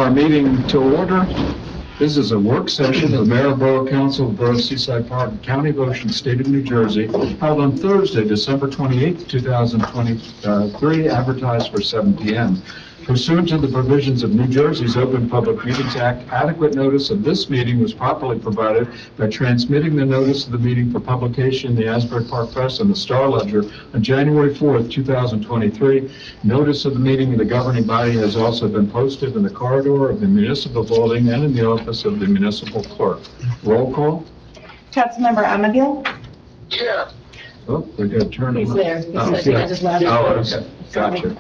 our meeting to order. This is a work session of the Mayor and Borough Council of the Borough of Seaside Park, County of Ocean, State of New Jersey, held on Thursday, December 28th, 2023, advertised for 7 p.m. Pursuant to the provisions of New Jersey's Open Public Meetings Act, adequate notice of this meeting was properly provided by transmitting the notice of the meeting for publication in the Asbury Park Press and the Star Ledger on January 4th, 2023. Notice of the meeting of the governing body has also been posted in the corridor of the municipal building and in the office of the municipal clerk. Roll call. Councilmember Amador? Yeah. Oh, we got to turn him. He's there. Okay. Gotcha.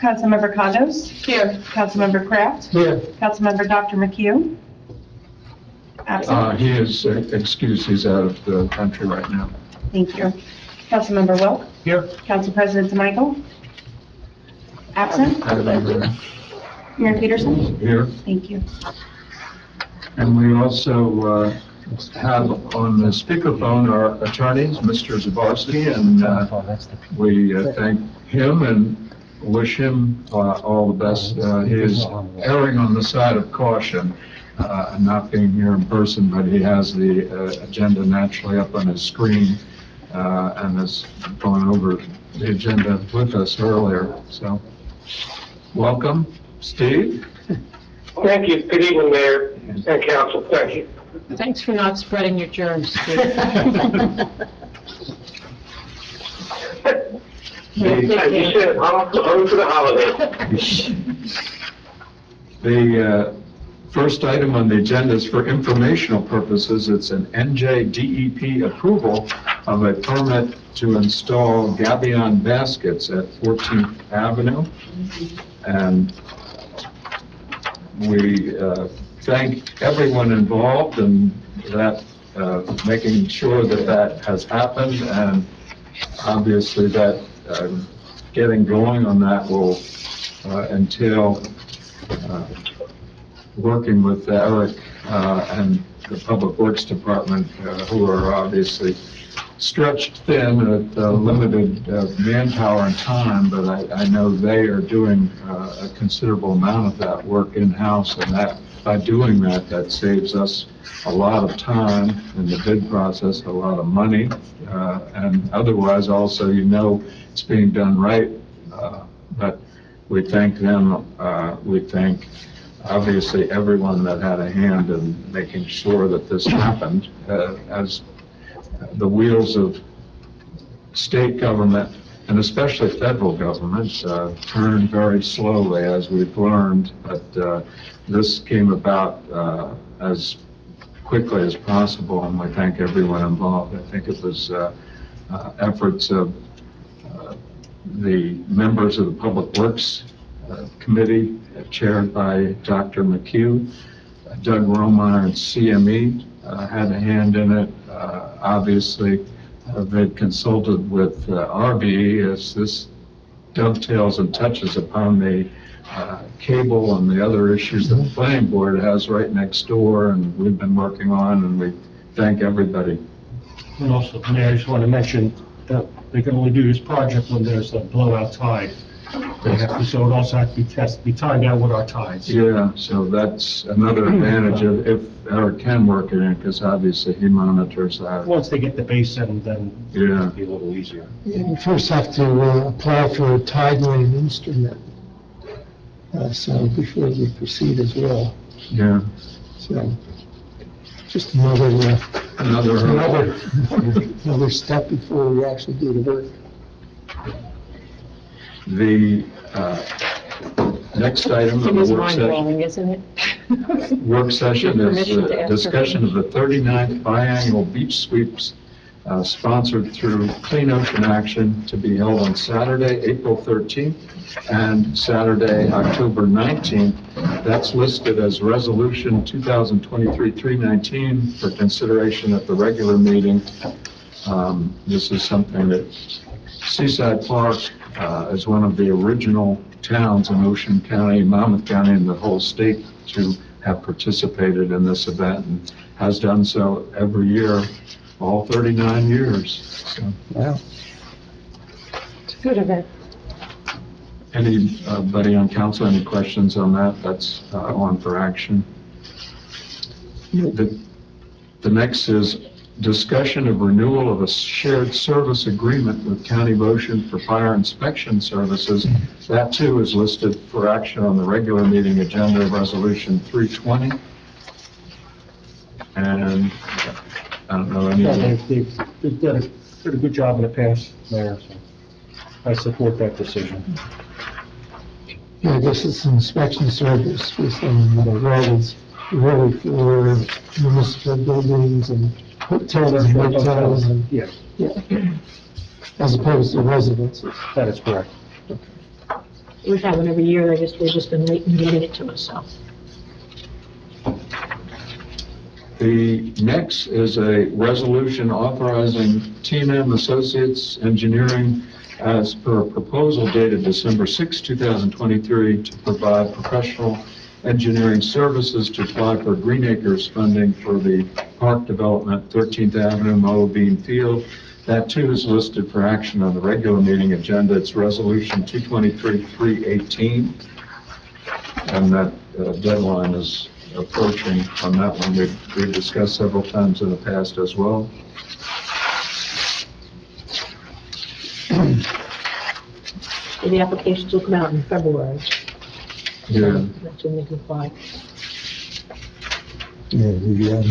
Councilmember Condos? Here. Councilmember Kraft? Here. Councilmember Dr. McHugh? Absent. He is excused. He's out of the country right now. Thank you. Councilmember Wilk? Here. Council President DeMichael? Absent. Mayor Peterson? Here. Thank you. And we also have on the speakerphone our attorneys, Mr. Zabarsky, and we thank him and wish him all the best. He is erring on the side of caution, not being here in person, but he has the agenda naturally up on his screen and has gone over the agenda with us earlier. So, welcome, Steve. Thank you. Good evening, Mayor and Council. Thank you. Thanks for not spreading your germs, Steve. As you said, home for the holidays. The first item on the agenda is for informational purposes. It's an NJDEP approval of a permit to install gabion baskets at 14th Avenue. And we thank everyone involved in that, making sure that that has happened, and obviously that getting going on that will entail working with Eric and the Public Works Department, who are obviously stretched thin at limited manpower and time, but I know they are doing a considerable amount of that work in-house, and that by doing that, that saves us a lot of time in the bid process, a lot of money, and otherwise also, you know, it's being done right. But we thank them. We thank obviously everyone that had a hand in making sure that this happened, as the wheels of state government and especially federal government turn very slowly, as we've learned, but this came about as quickly as possible, and we thank everyone involved. I think it was efforts of the members of the Public Works Committee, chaired by Dr. McHugh, Doug Romeyer, and CME had a hand in it. Obviously, they've consulted with RBE, as this dovetails and touches upon the cable and the other issues that the planning board has right next door, and we've been working on, and we thank everybody. And also, Mayor, I just want to mention that they can only do this project when there's a blowout tide. They have to, so it also has to be timed out with our tides. Yeah, so that's another advantage of if Eric can work it in, because obviously he monitors that. Once they get the base in, then Yeah. it'll be a little easier. You first have to apply for a tide line instrument, so before you proceed as well. Yeah. So, just another step before we actually do the work. The next item It on is the work session. mind-blowing, isn't it? Work session is Permission to ask discussion of the 39th biannual beach sweeps sponsored through Clean Ocean Action, to be held on Saturday, April 13th and Saturday, October 19th. That's listed as Resolution 2023-319 for consideration at the regular meeting. This is something that Seaside Park is one of the original towns in Ocean County, Monmouth County, and the whole state to have participated in this event, and has done so every year, all 39 years. So, Wow. It's a good event. Anybody on council, any questions on that? That's on for action. The next is discussion of renewal of a shared service agreement with County Motion for fire inspection services. That too is listed for action on the regular meeting agenda, Resolution 320. And I don't know Yeah, any. they've done a pretty good job in the past, Mayor, so I support that decision. Yeah, I guess it's an inspection service for some of the roads, really for municipal buildings and hotels and motels and, Yes, yeah, as opposed to residences. that is correct. We have it every year, they've just been late in getting it to us, so. The next is a resolution authorizing T&M Associates Engineering as per a proposal dated December 6, 2023, to provide professional engineering services to apply for Green Acres funding for the park development, 13th Avenue, Mobile Bean Field. That too is listed for action on the regular meeting agenda. It's Resolution 223-318, and that deadline is approaching on that one. We've discussed several times in the past as well. The applications will come out in February. Yeah. That's when they can apply. Yeah,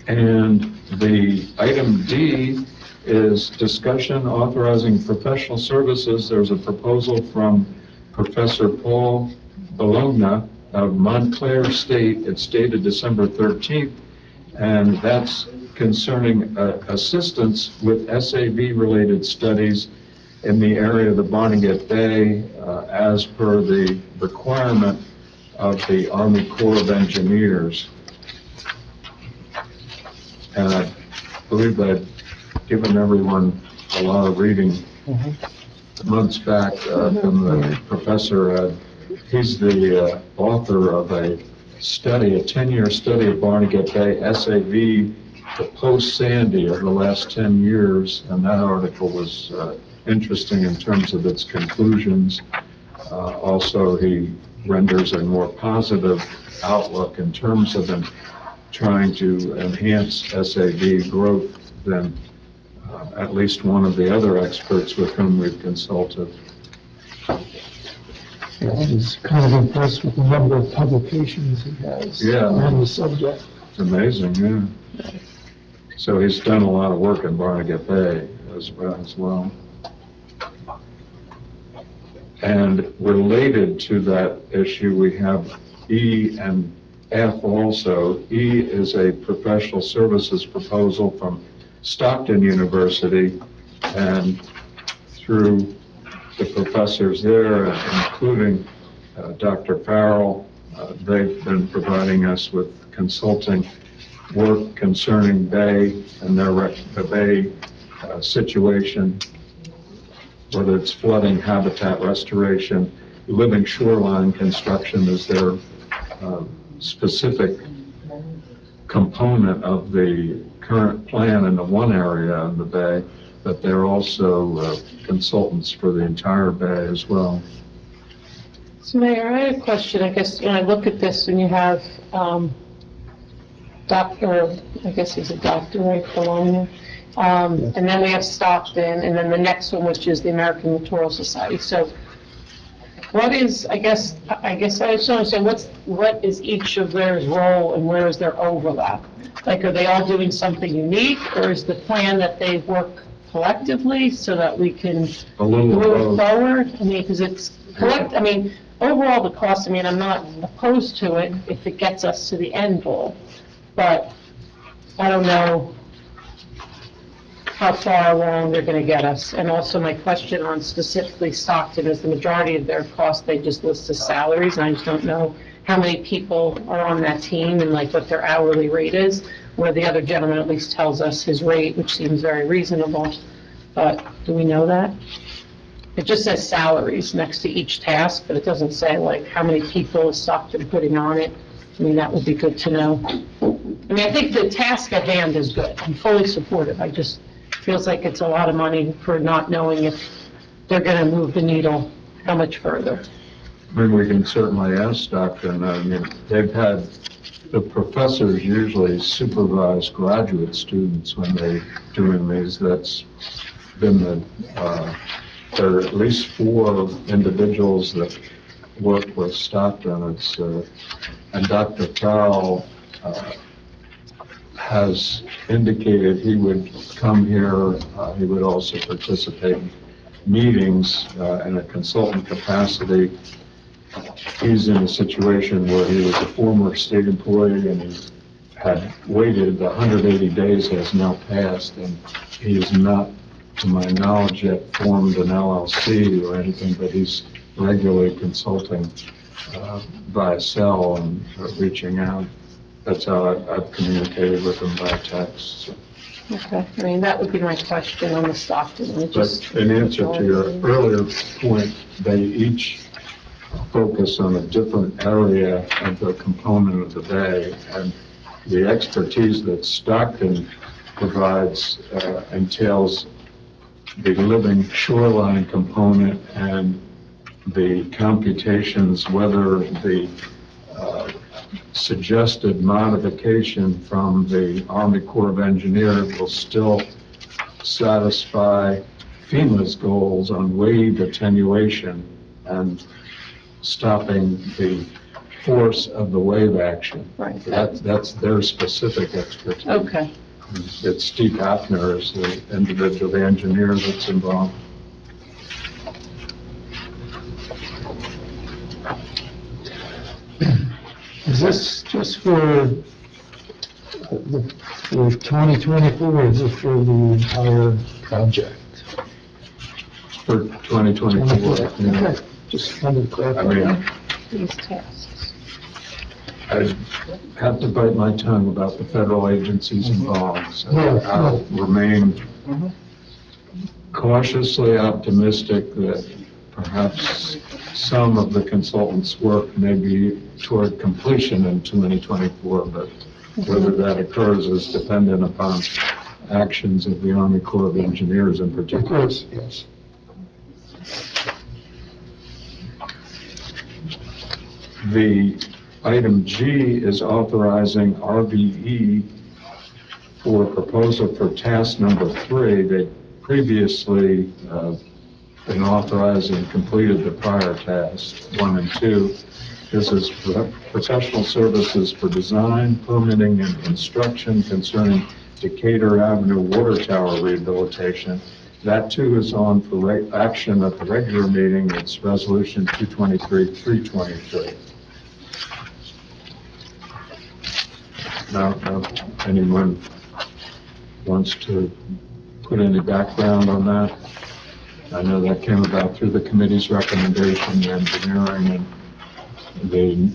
And the item D is discussion authorizing professional services. There's a proposal from Professor Paul Bologna of Montclair State. It's dated December 13th, and that's concerning assistance with SAB-related studies in the area of the Barnegat Bay, as per the requirement of the Army Corps of Engineers. And I believe I'd given everyone a lot of reading months back from the professor. He's the author of a study, a 10-year study of Barnegat Bay SAV, the post-Sandy of the last 10 years, and that article was interesting in terms of its conclusions. Also, he renders a more positive outlook in terms of trying to enhance SAV growth than at least one of the other experts with whom we've consulted. I was kind of impressed with the number of publications he has on the subject. It's amazing, yeah. So he's done a lot of work in Barnegat Bay as well. And related to that issue, we have E and F also. E is a professional services proposal from Stockton University, and through the professors there, including Dr. Farrell, they've been providing us with consulting work concerning Bay and the Bay situation, whether it's flooding, habitat restoration, living shoreline construction is their specific component of the current plan in the one area of the Bay, but they're also consultants for the entire Bay as well. So Mayor, I had a question. I guess when I look at this and you have, Dr., I guess he's a doctor, right, Bologna? And then we have Stockton, and then the next one, which is the American Littoral Society. So what is, I guess I just don't understand, what is each of their role and where is their overlap? Like, are they all doing something unique, or is the plan that they work collectively so that we can move forward? I mean, because it's overall the cost, I'm not opposed to it if it gets us to the end goal, but I don't know how far along they're going to get us. And also my question on specifically Stockton is the majority of their costs, they just list as salaries, and I just don't know how many people are on that team and like what their hourly rate is, where the other gentleman at least tells us his rate, which seems very reasonable. But do we know that? It just says salaries next to each task, but it doesn't say like how many people is Stockton putting on it. That would be good to know. I think the task at hand is good. I'm fully supportive. I just feels like it's a lot of money for not knowing if they're going to move the needle how much further? I mean, we can certainly ask Stockton. I mean, they've had, the professors usually supervise graduate students when they're doing these. That's been there are at least 4 individuals that work with Stockton. And Dr. Farrell has indicated he would come here. He would also participate in meetings in a consultant capacity. He's in a situation where he was a former state employee and he had waited, 180 days has now passed, and he is not, to my knowledge, yet formed an LLC or anything, but he's regularly consulting by cell and reaching out. That's how I've communicated with him by text. So. Okay, I mean, that would be my question on the Stockton. But in answer to your earlier point, they each focus on a different area of the component of the bay, and the expertise that Stockton provides entails the living shoreline component and the computations, whether the suggested modification from the Army Corps of Engineers will still satisfy FEMA's goals on wave attenuation and stopping the force of the wave action. Right. That's their specific expertise. Okay. It's Steve Hafner is the individual, the engineer that's involved. Is this just for 2024, or is it for the entire project? For 2024. Yeah. Okay, just wanted to clarify. I mean, These tasks. I have to bite my tongue about the federal agencies involved, so I'll remain cautiously optimistic that perhaps some of the consultants' work may be toward completion in 2024, but whether that occurs is dependent upon actions of the Army Corps of Engineers in Of particular. course, yes. The item G is authorizing RVE for proposal for task number 3. They previously been authorized and completed the prior tasks, 1 and 2. This is professional services for design, permitting, and construction concerning Decatur Avenue Water Tower rehabilitation. That too is on for action at the regular meeting. It's resolution 223-323. Now, if anyone wants to put any background on that, I know that came about through the committee's recommendation, the engineering, and the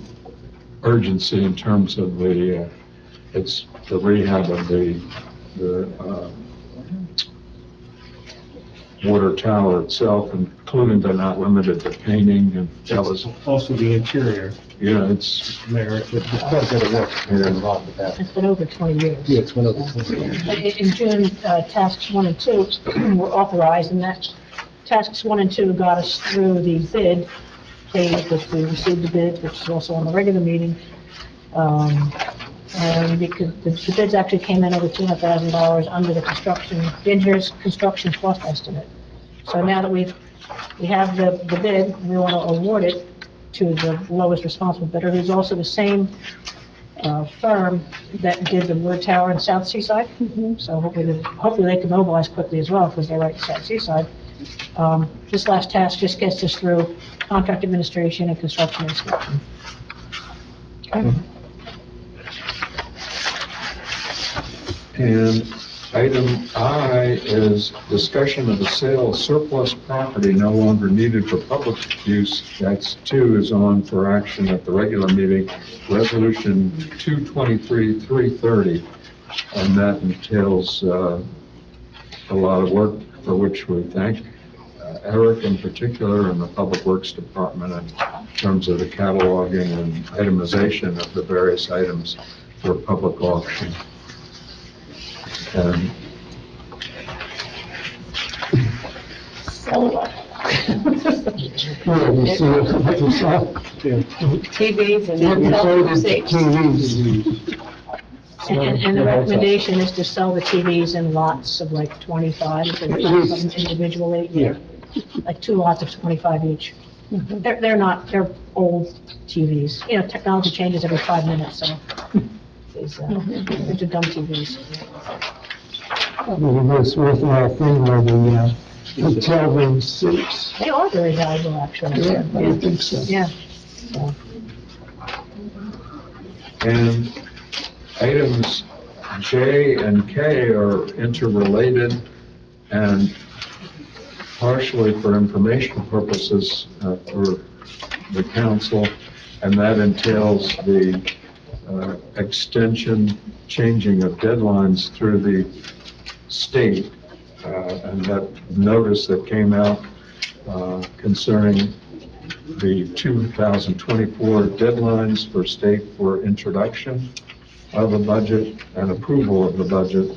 urgency in terms of the rehab of the water tower itself, including but not limited to painting, and that was, Also the interior, it's, Mayor, there's quite a bit of work involved with that. It's been over 20 years. Yeah, it's been over 20 years. In June, tasks 1 and 2 were authorized, and that tasks 1 and 2 got us through the bid phase, which we received the bid, which is also on the regular meeting. And because the bids actually came in over $200,000 under the engineer's construction cost estimate. So now that we have the bid, we want to award it to the lowest responsible bidder, who's also the same firm that did the water tower in South Seaside. So hopefully they can mobilize quickly as well, because they're right in South Seaside. This last task just gets us through contract administration and construction inspection. and item I is discussion of the sale of surplus property no longer needed for public use. That's 2 is on for action at the regular meeting, resolution 223-330, and that entails a lot of work for which we thank Eric in particular and the Public Works Department in terms of the cataloging and itemization of the various items for public auction. So, Yeah, you see what you saw? TVs and You sold it to safes. TVs. And the recommendation is to sell the TVs in lots of like 25, instead of selling them individually. Yeah. Like 2 lots of 25 each. They're old TVs. You know, technology changes every 5 minutes, so they're dumb TVs. Probably the most worthwhile thing are the hotel room suites. They are very valuable, actually. Yeah, I would think so. Yeah. And items J and K are interrelated and partially for information purposes for the council, and that entails the extension, changing of deadlines through the state, and that notice that came out concerning the 2024 deadlines for state for introduction of a budget and approval of the budget.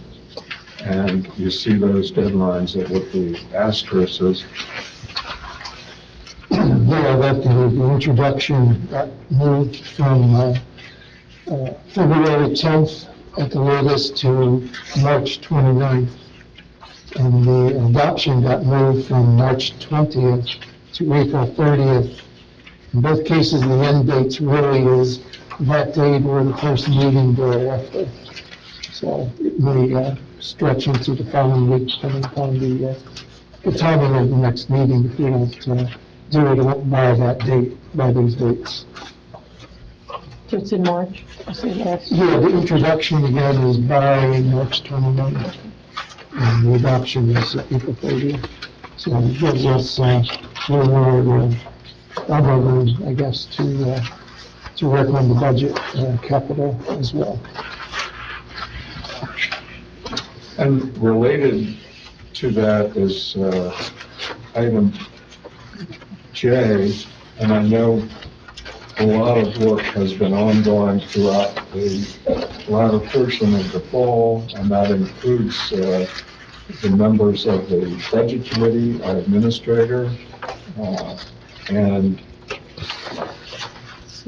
And you see those deadlines with the asterisks. Yeah, that the introduction got moved from February 10th at the latest to March 29th. And the adoption got moved from March 20th to April 30th. In both cases, the end dates really is that date or the first meeting thereafter. So it may stretch into the following week, depending upon the timing of the next meeting, if we don't do it by that date, by those dates. So it's in March, I say yes. Yeah, the introduction again is by March 29th, and the adoption is April 30th. So it gives us a little more elbow room, I guess, to work on the budget capital as well. And related to that is item J, and I know a lot of work has been ongoing throughout the latter portion of the fall, and that includes the members of the budget committee, our administrator, and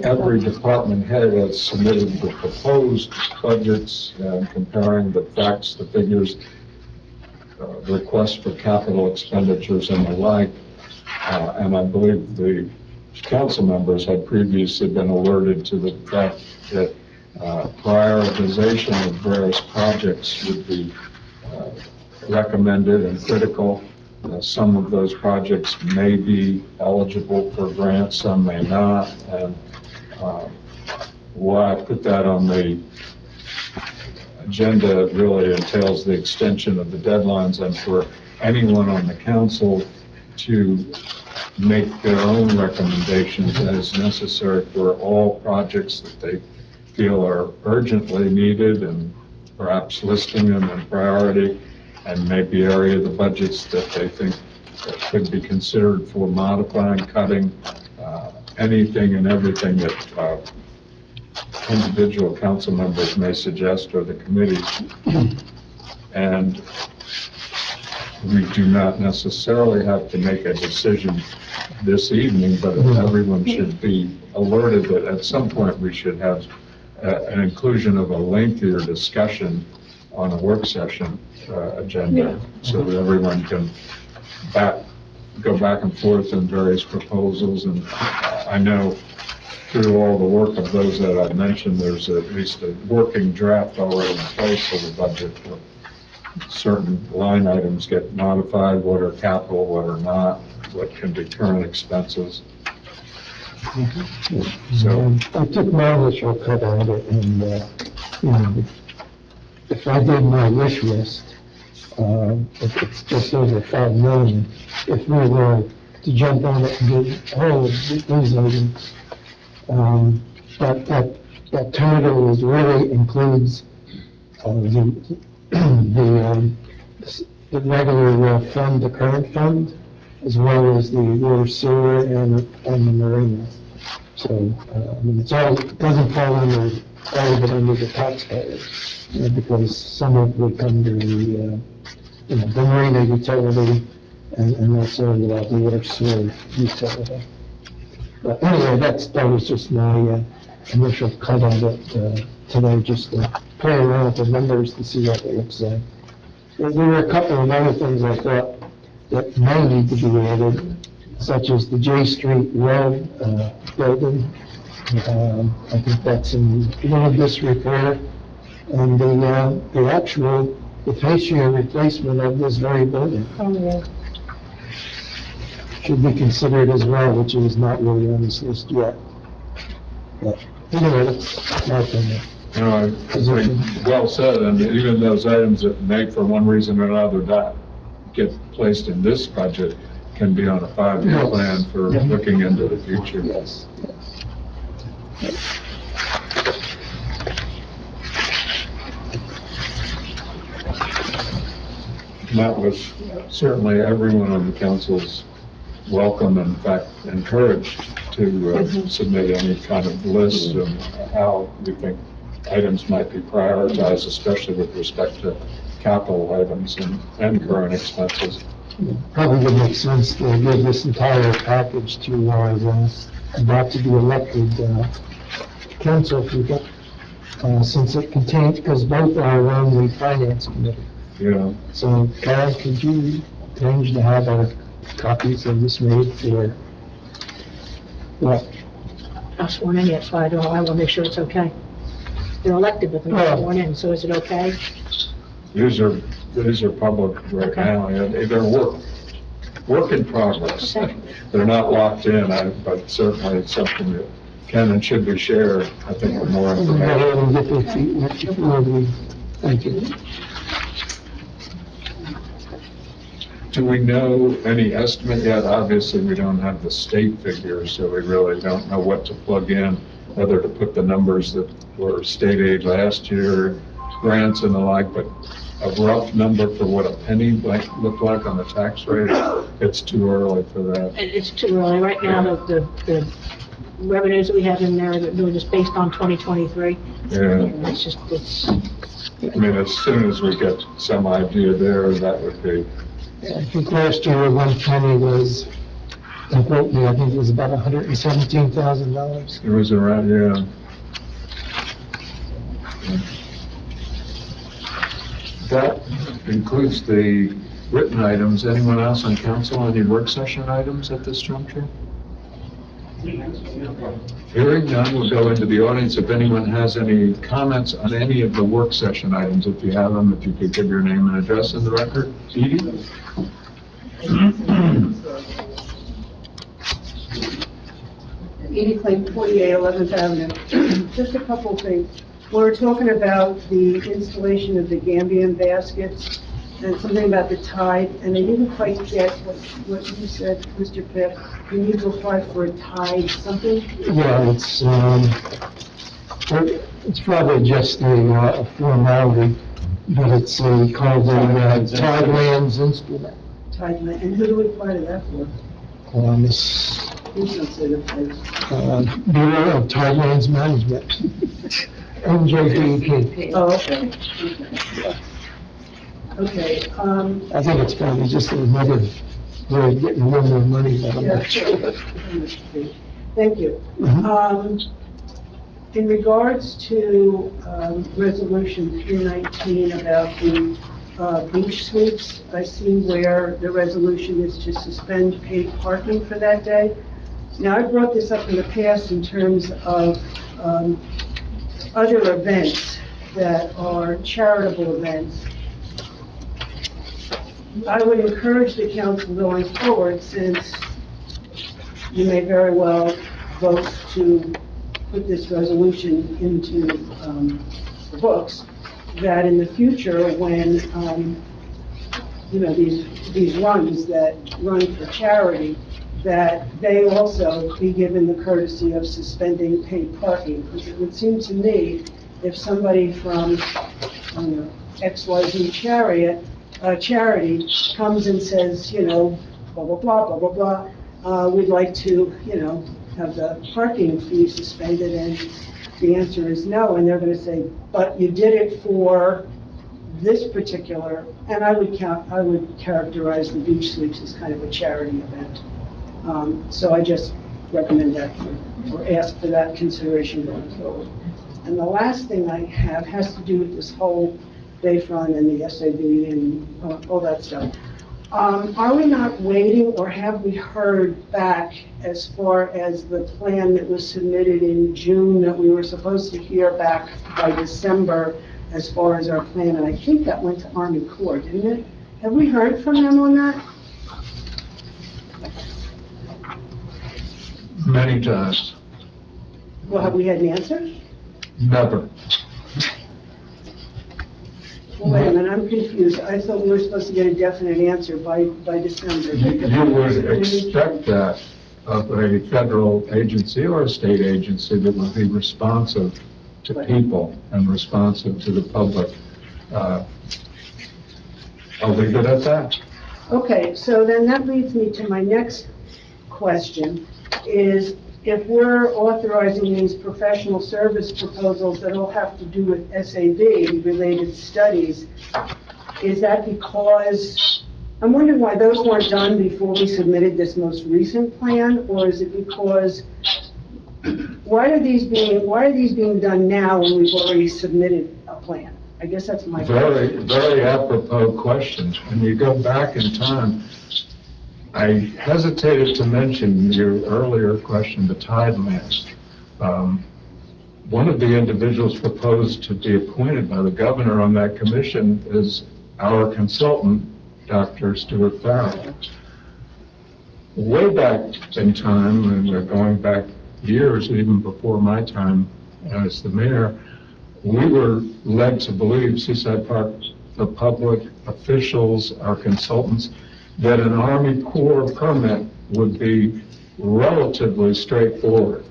every department head has submitted the proposed budgets, comparing the facts, the figures, requests for capital expenditures and the like. And I believe the council members had previously been alerted to the fact that prioritization of various projects would be recommended and critical. Some of those projects may be eligible for grants, some may not, and why I put that on the agenda really entails the extension of the deadlines and for anyone on the council to make their own recommendations as necessary for all projects that they feel are urgently needed, and perhaps listing them in priority, and maybe area of the budgets that they think that could be considered for modifying, cutting, anything and everything that individual council members may suggest or the committee. And we do not necessarily have to make a decision this evening, but everyone should be alerted that at some point we should have an inclusion of a lengthier discussion on a work session agenda, so that everyone can go back and forth in various proposals. And I know through all the work of those that I've mentioned, there's at least a working draft already in place for the budget. Certain line items get modified, what are capital, what are not, what can be current expenses. So I took my initial cut at it, and, if I did my wish list, if it's just over 5 million, if we were to jump on it and do all of these items, that total is really includes, the regular fund, the current fund, as well as the water sewer and the marina. So, I mean, it doesn't fall under, all of it under the taxpayers, because some of it would come to the marina utility, and also the water sewer utility. But anyway, that was just my initial cut on it today, just to play around with the numbers to see what it looks like. There were a couple of other things I thought that may need to be added, such as the J Street Road building. I think that's in little disrepair. And the fascia replacement of this very building Oh, yeah. should be considered as well, which is not really on this list yet. But anyway, that's my opinion. I think well said, and even those items that may, for one reason or another, not get placed in this budget can be on a 5-year Yes. plan for looking into the future. Yes. That was certainly everyone on the council's welcome, in fact, encouraged to submit any kind of list of how we think items might be prioritized, especially with respect to capital items and current expenses. Probably would make sense to give this entire package to our about to be elected council people, since it contains, because both are on the finance committee. Yeah. So, Karen, could you arrange to have our copies of this made for, what? Not sworn in yet, so I don't know, I will make sure it's okay. They're elected, but they're not sworn in, so is it okay? These are public right Okay. now, and they're work in progress. Okay. They're not locked in, but certainly it's something that can and should be shared, I think, with more Go information. ahead and get their feet wet before we, thank you. Do we know any estimate yet? Obviously, we don't have the state figures, so we really don't know what to plug in, whether to put the numbers that were state aid last year, grants and the like, but a rough number for what a penny might look like on the tax rate, it's too early for that. It's too early, right now, the revenues that we have in there, they're just based on 2023. Yeah, It's, I mean, as soon as we get some idea there, that would be, I think last year one penny was, don't quote me, I think it was about $117,000. it was around, yeah. That includes the written items. Anyone else on council, any work session items at this juncture? Hearing none, we'll go into the audience. If anyone has any comments on any of the work session items, if you have them, if you could give your name and address in the record. Edie? Edie Clayton, 48 11th Avenue. Just a couple things. We're talking about the installation of the Gambian baskets and something about the tide, and I didn't quite get what you said, Mr. Pip. You need to apply for a tide something? Yeah, it's probably just a formality, but it's called the Tidelands Instrument. Tide, and who do we apply to that for? This Please don't say the place. Bureau of Tidelands Management, NJDEP. Oh, okay. Okay, I think it's probably just another way of getting a little more money, but I'm yeah, not sure. Thank you. Mhm. In regards to Resolution 319 about the beach sweeps, I see where the resolution is to suspend paid parking for that day. Now, I brought this up in the past in terms of other events that are charitable events. I would encourage the council going forward, since you may very well vote to put this resolution into the books, that in the future, when, these runs that run for charity, that they also be given the courtesy of suspending paid parking. Because it would seem to me, if somebody from, XYZ charity comes and says, blah, blah, blah, blah, blah, blah, we'd like to, have the parking fee suspended, and the answer is no, and they're gonna say, but you did it for this particular, and I would characterize the beach sweeps as kind of a charity event. So I just recommend that or ask for that consideration going forward. And the last thing I have has to do with this whole Bayfront and the SAB and all that stuff. Are we not waiting, or have we heard back as far as the plan that was submitted in June that we were supposed to hear back by December as far as our plan? And I think that went to Army Corps, didn't it? Have we heard from them on that? Many times. Well, have we had an answer? Never. Well, wait a minute, I'm confused. I thought we were supposed to get a definite answer by December. You would expect that of a federal agency or a state agency that would be responsive to people and responsive to the public. I'll leave it at that. Okay, so then that leads me to my next question, is if we're authorizing these professional service proposals that all have to do with SAB-related studies, is that because, I'm wondering why those weren't done before we submitted this most recent plan, or is it because, why are these being done now when we've already submitted a plan? I guess that's my question. Very apropos question. When you go back in time, I hesitated to mention your earlier question, the tidelands. One of the individuals proposed to be appointed by the governor on that commission is our consultant, Dr. Stuart Farrell. Way back in time, and we're going back years even before my time as the mayor, we were led to believe, Seaside Park, the public officials, our consultants, that an Army Corps permit would be relatively straightforward.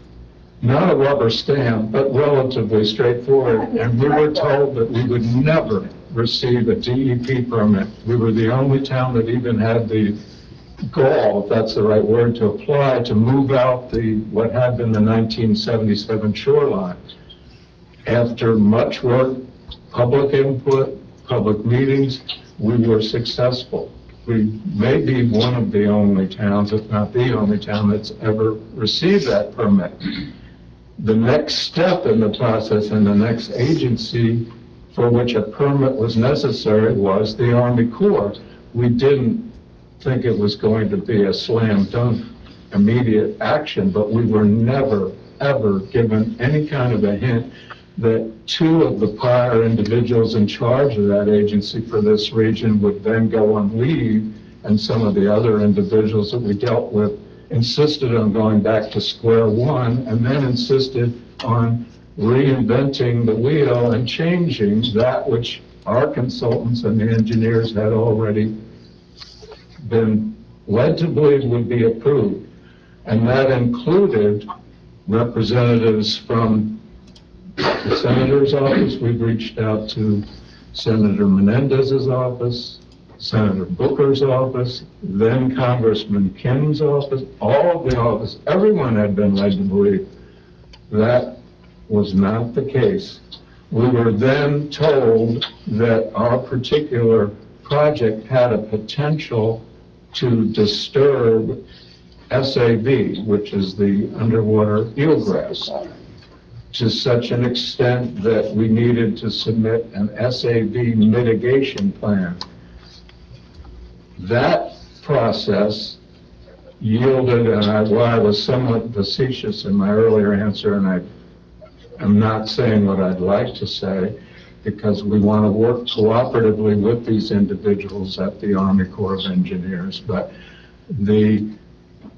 Not a rubber stamp, but relatively straightforward. And we were told that we would never receive a DEP permit. We were the only town that even had the gall, if that's the right word, to apply to move out what had been the 1977 shoreline. After much work, public input, public meetings, we were successful. We may be one of the only towns, if not the only town, that's ever received that permit. The next step in the process and the next agency for which a permit was necessary was the Army Corps. We didn't think it was going to be a slam dunk immediate action, but we were never, ever given any kind of a hint that two of the prior individuals in charge of that agency for this region would then go on leave, and some of the other individuals that we dealt with insisted on going back to square one, and then insisted on reinventing the wheel and changing that which our consultants and the engineers had already been led to believe would be approved. And that included representatives from the senator's office. We've reached out to Senator Menendez's office, Senator Booker's office, then Congressman Kim's office, all of the office. Everyone had been led to believe that was not the case. We were then told that our particular project had a potential to disturb SAB, which is the underwater eelgrass, to such an extent that we needed to submit an SAB mitigation plan. That process yielded, and while I was somewhat facetious in my earlier answer, and I'm not saying what I'd like to say, because we want to work cooperatively with these individuals at the Army Corps of Engineers, but the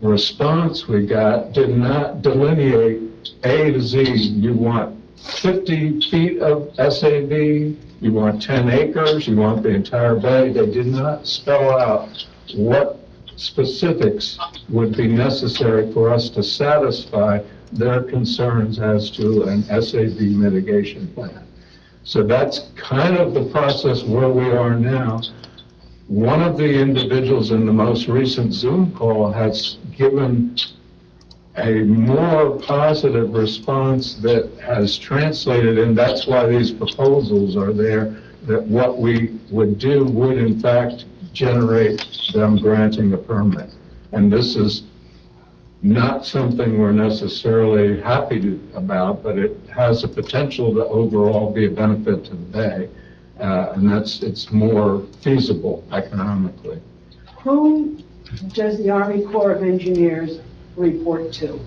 response we got did not delineate A to Z. You want 50 feet of SAB, you want 10 acres, you want the entire bay. They did not spell out what specifics would be necessary for us to satisfy their concerns as to an SAB mitigation plan. So that's kind of the process where we are now. One of the individuals in the most recent Zoom call has given a more positive response that has translated, and that's why these proposals are there, that what we would do would in fact generate them granting the permit. And this is not something we're necessarily happy about, but it has the potential to overall be a benefit to the bay. And it's more feasible economically. Who does the Army Corps of Engineers report to?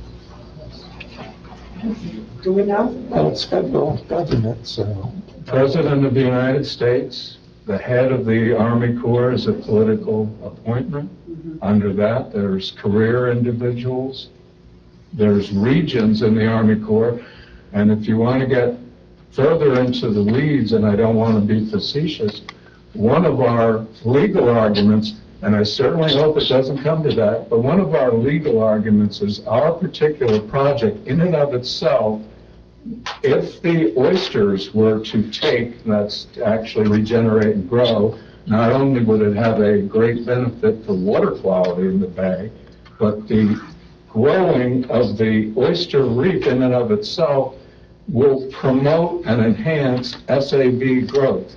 Do we know? Well, it's federal government, so. President of the United States, the head of the Army Corps is a political appointment. Under that, there's career individuals, there's regions in the Army Corps, and if you want to get further into the weeds, and I don't want to be facetious, one of our legal arguments, and I certainly hope it doesn't come to that, but one of our legal arguments is our particular project in and of itself, if the oysters were to take, that's to actually regenerate and grow, not only would it have a great benefit for water quality in the bay, but the growing of the oyster reef in and of itself will promote and enhance SAB growth.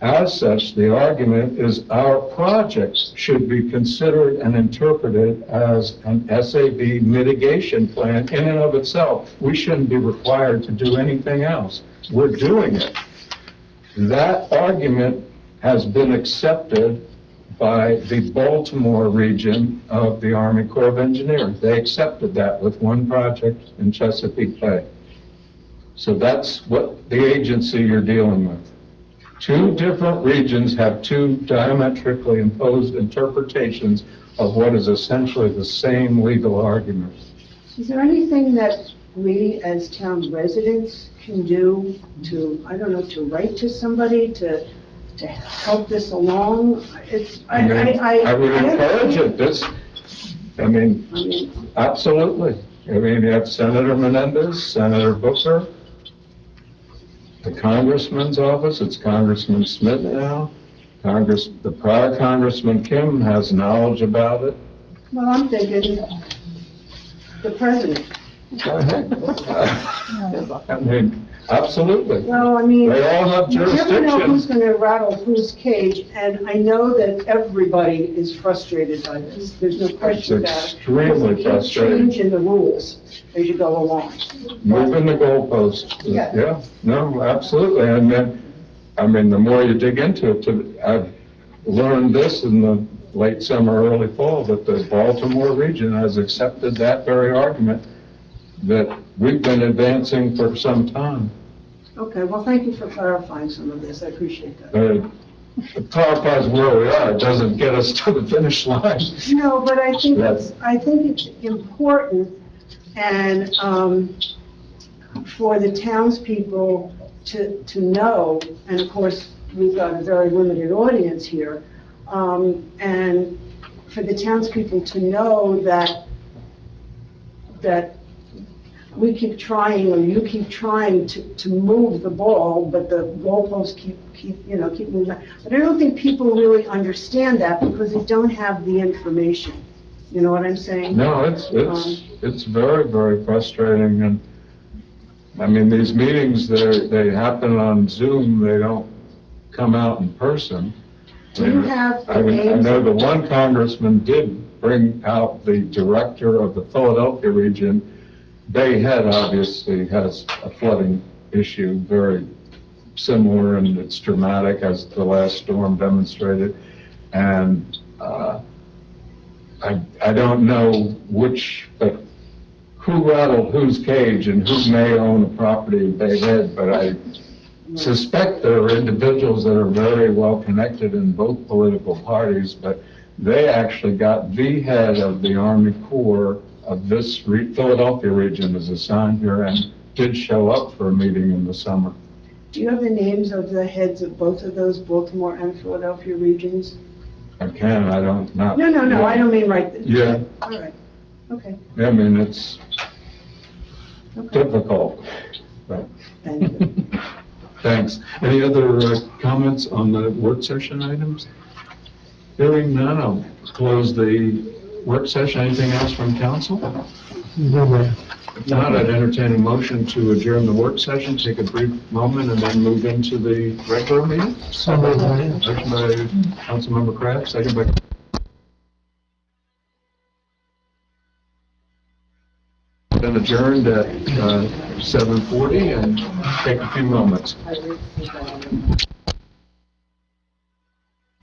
As such, the argument is our project should be considered and interpreted as an SAB mitigation plan in and of itself. We shouldn't be required to do anything else. We're doing it. That argument has been accepted by the Baltimore region of the Army Corps of Engineers. They accepted that with one project in Chesapeake Bay. So that's what the agency you're dealing with. Two different regions have two diametrically opposed interpretations of what is essentially the same legal argument. Is there anything that we as town residents can do to, I don't know, to write to somebody to help this along? I would encourage it. I mean, absolutely. I mean, you have Senator Menendez, Senator Booker, the Congressman's office, it's Congressman Smith now. The prior Congressman Kim has knowledge about it. Well, I'm thinking the president. Go ahead. I mean, absolutely. Well, I mean, They all have you never know who's jurisdiction. going to rattle whose cage, and I know that everybody is frustrated by this. There's no question It's about it. extremely Keep frustrating. changing the rules as you go along. Moving the goalpost. Yeah. No, absolutely. And then, I mean, the more you dig into it, I've learned this in the late summer, early fall, that the Baltimore region has accepted that very argument that we've been advancing for some time. Okay, well, thank you for clarifying some of this. I appreciate that. It clarifies where we are. It doesn't get us to the finish line. No, but I think it's important and for the townspeople to know, and of course, we've got a very limited audience here, and for the townspeople to know that we keep trying, or you keep trying to move the ball, but the goalposts keep moving. But I don't think people really understand that because they don't have the information. You know what I'm saying? No, it's very, very frustrating. And I mean, these meetings, they happen on Zoom. They don't come out in person. Do you have the I names? know the one congressman did bring out the director of the Philadelphia region. Bay Head obviously has a flooding issue, very similar, and it's dramatic, as the last storm demonstrated. And I don't know but who rattled whose cage and who may own a property in Bay Head, but I suspect there are individuals that are very well connected in both political parties, but they actually got the head of the Army Corps of this Philadelphia region is assigned here and did show up for a meeting in the summer. Do you have the names of the heads of both of those Baltimore and Philadelphia regions? I can, I don't, not. No, I don't mean right. Yeah. All right, okay. I mean, it's difficult, but. Thank you. Thanks. Any other comments on the work session items? Hearing none, I'll close the work session. Anything else from council? No, ma'am. If not, I'd entertain a motion to adjourn the work session, take a brief moment, and then move into the regular meeting. So moved, Mayor. Motion by Councilmember Kraft, second by... Been adjourned at 7:40, and take a few moments.